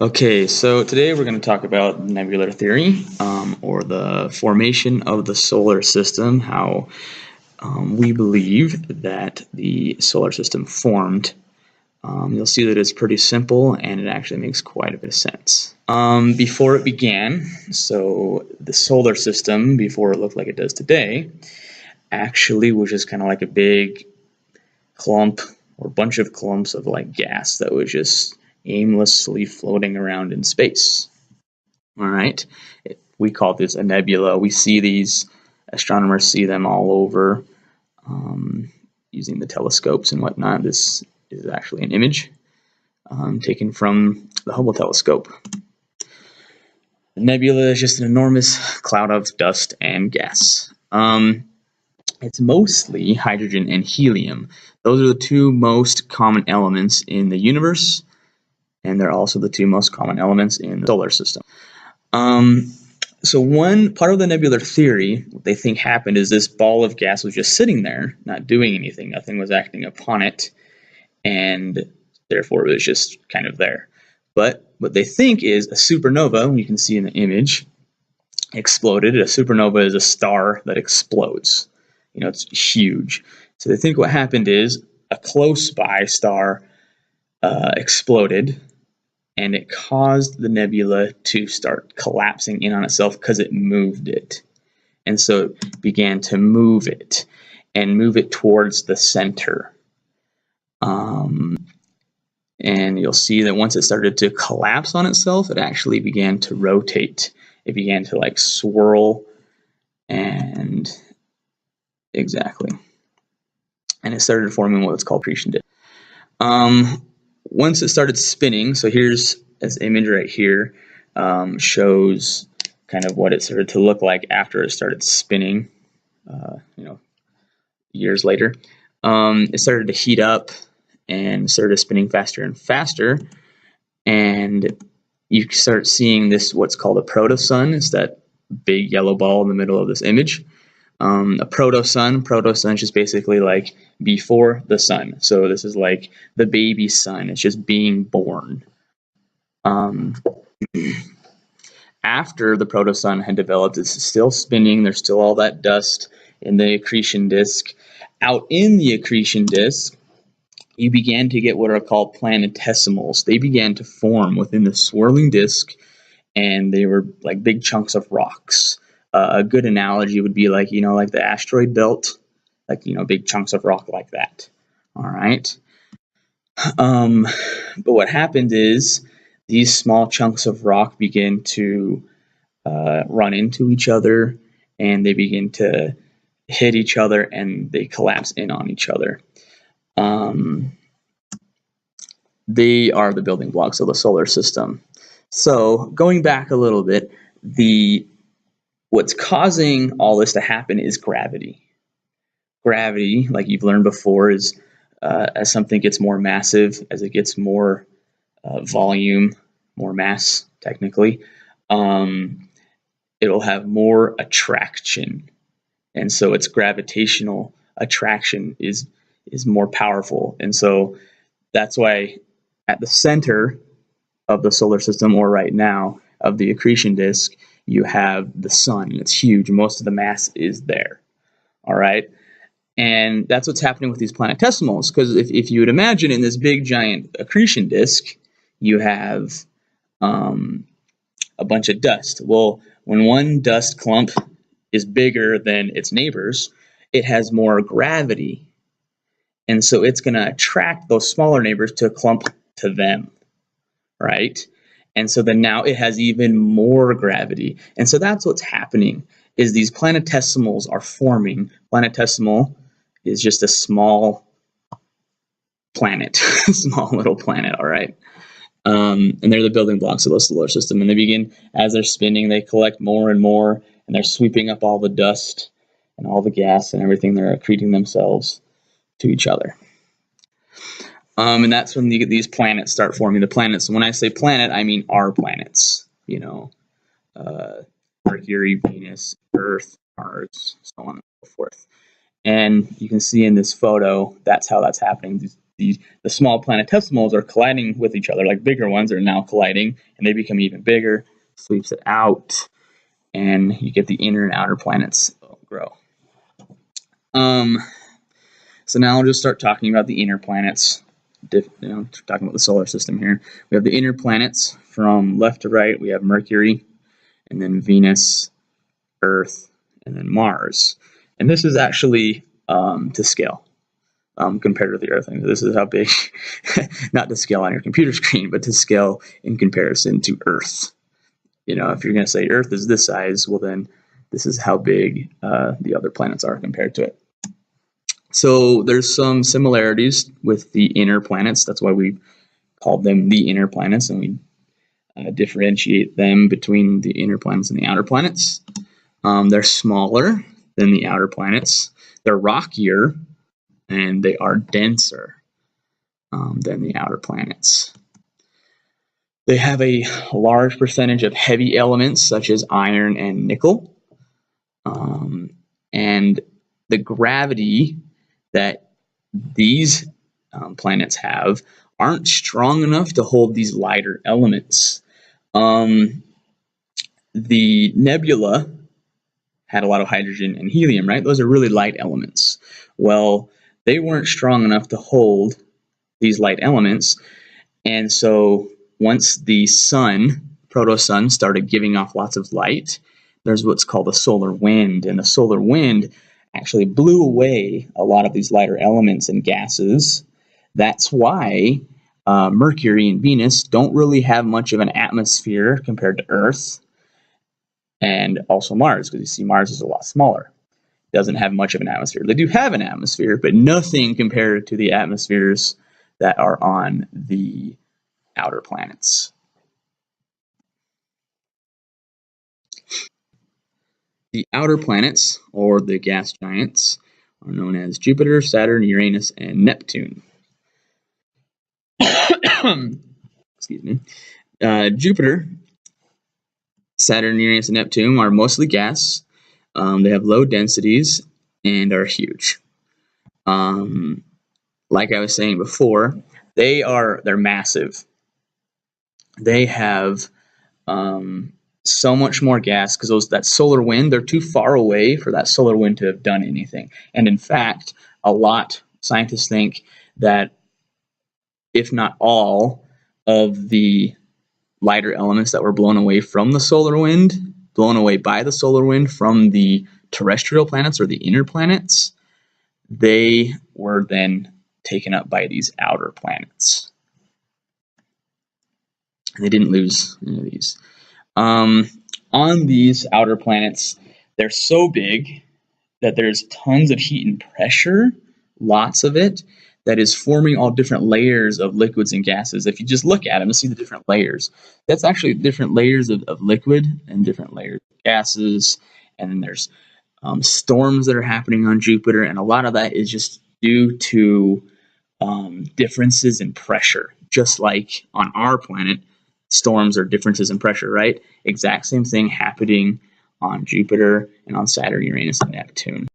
Okay, so today we're going to talk about nebular theory, or the formation of the solar system, how we believe that the solar system formed. You'll see that it's pretty simple and it actually makes quite a bit of sense. Before it began, so the solar system, before it looked like it does today, actually was just kind of like a big clump or bunch of clumps of like gas that was just aimlessly floating around in space. All right, we call this a nebula. We see these, astronomers see them all over using the telescopes and whatnot. This is actually an image taken from the Hubble telescope. The nebula is just an enormous cloud of dust and gas. It's mostly hydrogen and helium. Those are the two most common elements in the universe, and they're also the two most common elements in the solar system. So one part of the nebular theory, what they think happened is this ball of gas was just sitting there, not doing anything. Nothing was acting upon it, and therefore it was just kind of there. But what they think is a supernova, you can see in the image, exploded. A supernova is a star that explodes. You know, it's huge. So they think what happened is a close by star exploded, and it caused the nebula to start collapsing in on itself because it moved it. And so it began to move it and move it towards the center. And you'll see that once it started to collapse on itself, it actually began to rotate. It began to like swirl and exactly. And it started forming what's called accretion disk. Once it started spinning, so here's this image right here, shows kind of what it started to look like after it started spinning, years later. It started to heat up and started spinning faster and faster, and you start seeing this, what's called a protosun. It's that big yellow ball in the middle of this image. A protosun is just basically like before the sun. So this is like the baby sun. It's just being born. After the protosun had developed, it's still spinning. There's still all that dust in the accretion disk. Out in the accretion disk, you began to get what are called planetesimals. They began to form within the swirling disk, and they were like big chunks of rocks. A good analogy would be like, like the asteroid belt, like, big chunks of rock like that. All right. But what happened is these small chunks of rock begin to run into each other, and they begin to hit each other, and they collapse in on each other. They are the building blocks of the solar system. So going back a little bit, what's causing all this to happen is gravity. Gravity, like you've learned before, is as something gets more massive, as it gets more volume, more mass, technically, it'll have more attraction. And so its gravitational attraction is more powerful. And so that's why at the center of the solar system, or right now, of the accretion disk, you have the sun. It's huge. Most of the mass is there. All right. And that's what's happening with these planetesimals, because if you would imagine in this big giant accretion disk, you have a bunch of dust. Well, when one dust clump is bigger than its neighbors, it has more gravity. And so it's going to attract those smaller neighbors to clump to them, right? And so then now it has even more gravity. And so that's what's happening, is these planetesimals are forming. Planetesimal is just a small planet, small little planet, all right? And they're the building blocks of the solar system. And they begin, as they're spinning, they collect more and more, and they're sweeping up all the dust and all the gas and everything. They're accreting themselves to each other. And that's when these planets start forming. The planets, and when I say planet, I mean our planets. Mercury, Venus, Earth, Mars, so on and so forth. And you can see in this photo, that's how that's happening. the small planetesimals are colliding with each other, like bigger ones are now colliding, and they become even bigger, sweeps it out, and you get the inner and outer planets grow. So now I'll just start talking about the inner planets. Talking about the solar system here. We have the inner planets from left to right. We have Mercury, and then Venus, Earth, and then Mars. And this is actually to scale compared to the Earth. And this is how big, not to scale on your computer screen, but to scale in comparison to Earth. If you're going to say Earth is this size, well then this is how big the other planets are compared to it. So there's some similarities with the inner planets. That's why we called them the inner planets, and we differentiate them between the inner planets and the outer planets. They're smaller than the outer planets. They're rockier, and they are denser than the outer planets. They have a large percentage of heavy elements such as iron and nickel. And the gravity that these planets have aren't strong enough to hold these lighter elements. The nebula had a lot of hydrogen and helium, right? Those are really light elements. Well, they weren't strong enough to hold these light elements. And so once the sun, proto-sun, started giving off lots of light, there's what's called a solar wind. And the solar wind actually blew away a lot of these lighter elements and gases. That's why Mercury and Venus don't really have much of an atmosphere compared to Earth, and also Mars, because you see Mars is a lot smaller. It doesn't have much of an atmosphere. They do have an atmosphere, but nothing compared to the atmospheres that are on the outer planets. The outer planets, or the gas giants, are known as Jupiter, Saturn, Uranus, and Neptune. Excuse me. Jupiter, Saturn, Uranus, and Neptune are mostly gas. They have low densities and are huge. Like I was saying before, they're massive. They have so much more gas because that solar wind, they're too far away for that solar wind to have done anything. And in fact, scientists think that if not all of the lighter elements that were blown away by the solar wind from the terrestrial planets or the inner planets, they were then taken up by these outer planets. And they didn't lose any of these. On these outer planets, they're so big that there's tons of heat and pressure, lots of it, that is forming all different layers of liquids and gases. If you just look at them and see the different layers, that's actually different layers of liquid and different layers of gases. And then there's storms that are happening on Jupiter, and a lot of that is just due to differences in pressure. Just like on our planet, storms are differences in pressure, right? Exact same thing happening on Jupiter and on Saturn, Uranus, and Neptune.